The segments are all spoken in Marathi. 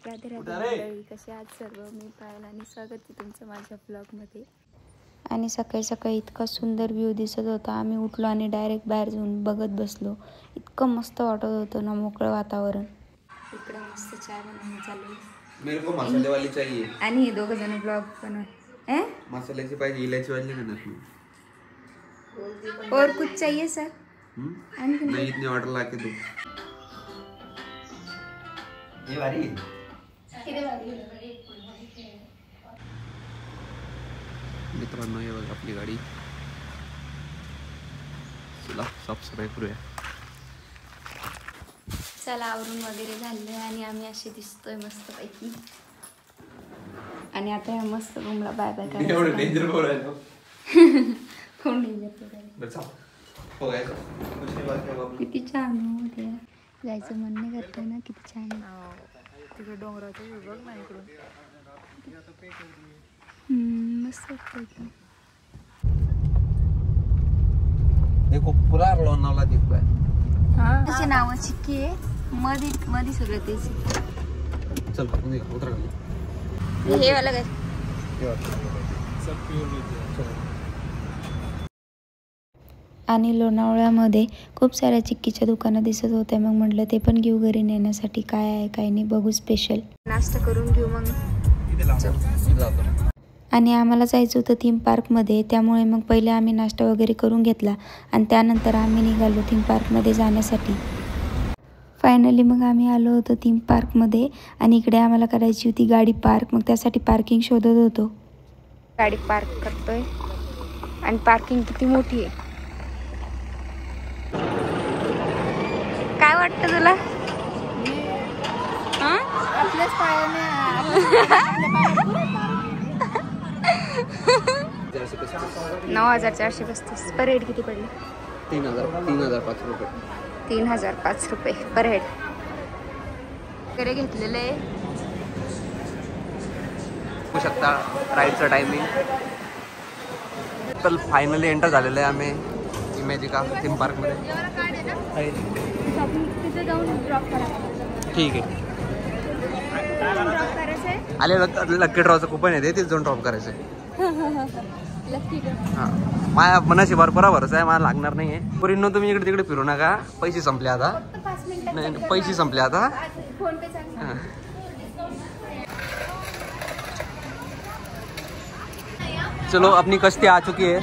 राधे राधे मंडळी, कसे आहात सर्व? मी पायल आणि स्वागत आहे तुमचं माझ्या ब्लॉगमध्ये. आणि सकाळी सकाळी इतका सुंदर व्ह्यू दिसत होता. आम्ही उठलो आणि डायरेक्ट बाहेर जाऊन बघत बसलो. इतकं मस्त वाटत होतं ना, मोकळं वातावरण. इकडे मस्त चाय बनवणं चालू आहे. मेरे को मसाले वाली चाहिए. आणि हे दोघं जण ब्लॉग बनव. मसाल्याची पाहिजे, इलायची वाली नाही ना. और कुछ चाहिए सर? नहीं, इतनी ऑर्डर ला के दो. ये वाली मित्रांनो, हे बघा आपली गाडी. चला साफसफाई करूया. चला, आवरून वगैरे झालं आणि आम्ही असे दिसतोय मस्त पैकी. आणि आता या मस्त रूमला बाय बाय करायचं. एवढं डेंजर बोलायला कोण डेंजर बोलायला? किती छान होते. जायचं मन नाही करतंय ना. किती छान तिकडे डोंगराचं बघ ना इकडून. मस्त वाटतं. देखो पूरा लोनावला दिखतोय. त्याचे नाव चिक्की आहे. मध्ये मध्ये सगळं तेच. चल उतर. हे वाला काय आणि लोणावळ्यामध्ये खूप साऱ्या चिक्कीच्या दुकानं दिसत होत्या. मग म्हटलं ते पण घेऊ घरी नेण्यासाठी. काय आहे काय नाही बघू. स्पेशल नाश्ता करून घेऊ मग. आणि आम्हाला जायचं होतं थीम पार्कमध्ये. त्यामुळे मग पहिले आम्ही नाश्ता वगैरे करून घेतला आणि त्यानंतर आम्ही निघालो थीम पार्कमध्ये जाण्यासाठी. फायनली मग आम्ही आलो होतो थीम पार्कमध्ये. आणि इकडे आम्हाला करायची होती गाडी पार्क. मग त्यासाठी पार्किंग शोधत होतो. गाडी पार्क करतोय आणि पार्किंग किती मोठी आहे. काय वाटतं तुला? आपल्याच पायाने 9,435 पर हेड. किती पडले? 3,005 रुपये. 3,005 रुपये पर हेड वगैरे घेतलेलं आहे. बघू शकता राईडचं टायमिंग. तर फायनली एंटर झालेलं आहे आम्ही इमॅजिका थीम पार्कमध्ये. तिथे जाऊन ड्रॉप करा. ठीक आहे. आले लक्की ड्रॉचं कुपन येते, तिथे जाऊन ड्रॉप करायचं आहे. हां, माझ्या मनाशी बरोबर आहे. मला लागणार नाही आहे. पुरींनो, तुम्ही इकडे तिकडे फिरू नका. पैसे संपले आता. नाही, पैसे संपले आता. चलो, अपनी कश्ती आ चुकी है.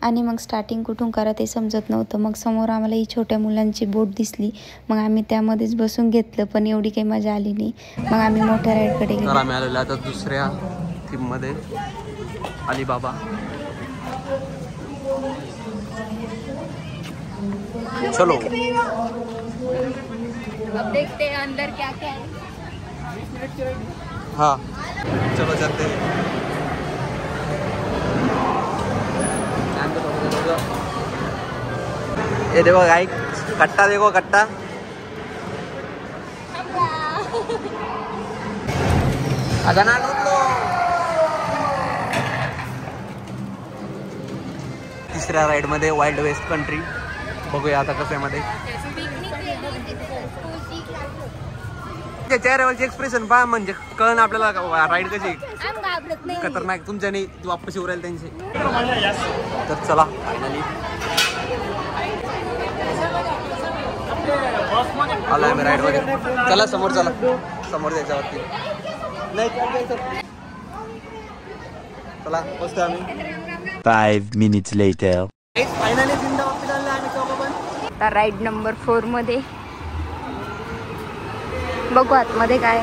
आणि मग स्टार्टिंग कुठून करा ते समजत नव्हतं. मग समोर आम्हाला ही छोट्या मुलांची बोट दिसली. मग आम्ही त्यामध्येच बसून घेतलं. पण एवढी काही मजा आली नाही. मग आम्ही मोठ्या राईडकडे गेलो. आम्ही आलेलो आता दुसऱ्या थीममध्ये, अलीबाबा. चलो, अब देखते हैं अंदर क्या क्या है. हाँ, चलो चलते हैं. ये देखो गाइस, कट्टा देखो, कट्टा. आता ना तिसऱ्या राईड मध्ये वाईल्ड वेस्ट कंट्री. बघूया आता कसं आहे मध्ये. चेहऱ्यावरचे एक्सप्रेशन पहा, म्हणजे कळण आपल्याला राईड कशी खतरनाक. तुमच्या नाही तू वापस येऊ राहील त्यांचे. तर चला फायनली आला आम्ही राईड मध्ये. चला समोर, चला समोर जायच्यावरती. चला बसतो आम्ही. 5 minutes later. फायनली जिंदाबाद आले आम्ही चौघं पण. आता राईड नंबर 4 मध्ये बघू आतमध्ये काय.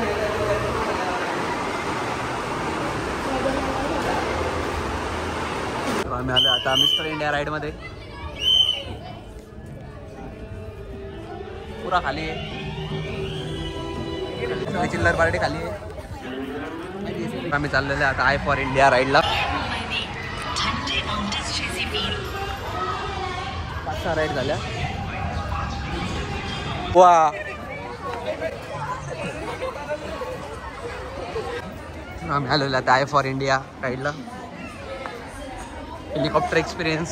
आम्ही आलो आता मिस्टर इंडिया राईड मध्ये. पुरा खाली आहे. चिल्लर पार्टी खाली आहे. आम्ही चाललेलो आता आय फॉर इंडिया राईडला. 5-6 राईड झाल्या. वा, आम्ही आलेलो आता आय फॉर इंडिया राईडला. Helicopter experience.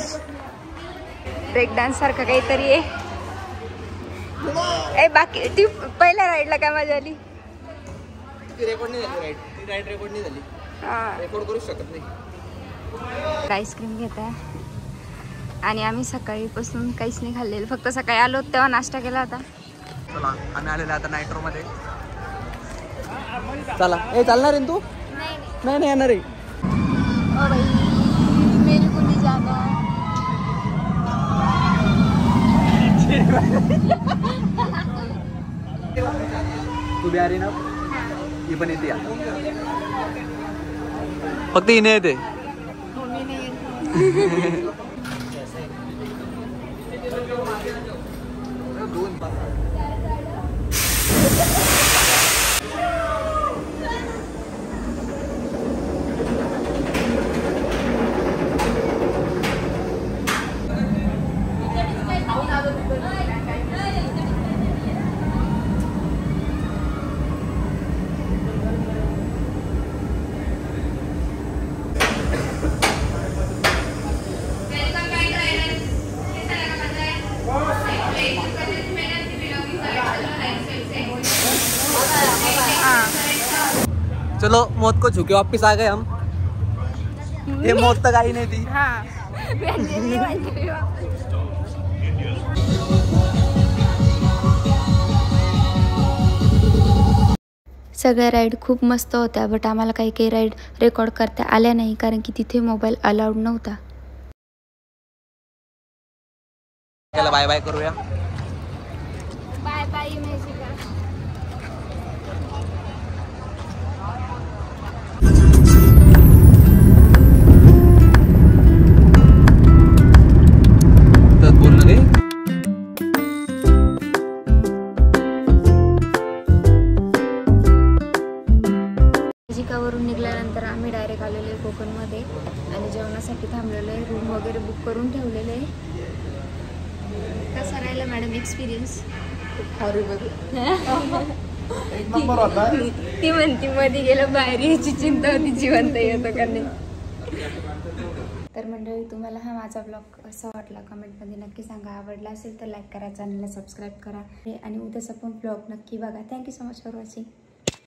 ब्रेक डान्स सारखं काहीतरी आहे. ए बाकी ती पहिल्या राईडला काय मजा आली? रेकॉर्ड नाही झाली राईड रेकॉर्ड नाही झाली. रेकॉर्ड करू शकत नाही. आईस्क्रीम घेत आहे आणि आम्ही सकाळीपासून काहीच नाही खाल्लेलं, फक्त सकाळी आलो तेव्हा नाश्ता केला होता. चला आम्ही आलेलो आता नायट्रो मध्ये. चला ए चालणार आहे तू? नाही येणार आहे. तू बिहारी ना? ही पण येते फक्त हिने येते. चलो मौत को छू के वापिस आ गए हम. ये मौत तक आई नहीं थी. सगळ्या राईड खूप मस्त होत्या, बट आम्हाला काही काही राईड रेकॉर्ड करता आल्या नाही कारण की तिथे मोबाईल अलाउड नव्हता. चला बाय बाय करूया. Bye bye. वरून निघाल्यानंतर आम्ही डायरेक्ट आलेलो आहे कोकणमध्ये आणि जेवणासाठी थांबलेलो आहे. रूम वगैरे बुक करून ठेवलेले आहे. कसा राहिला मॅडम एक्सपिरियन्स? ती म्हणती मध्ये गेलं बाहेर यायची चिंता होती, जिवंत येतो का नाही. तर मंडळी तुम्हाला हा माझा ब्लॉग कसा वाटला कमेंटमध्ये नक्की सांगा. आवडला असेल तर लाईक करा, चॅनलला सबस्क्राईब करा आणि उद्याचा पण ब्लॉग नक्की बघा. Thank you so much for watching.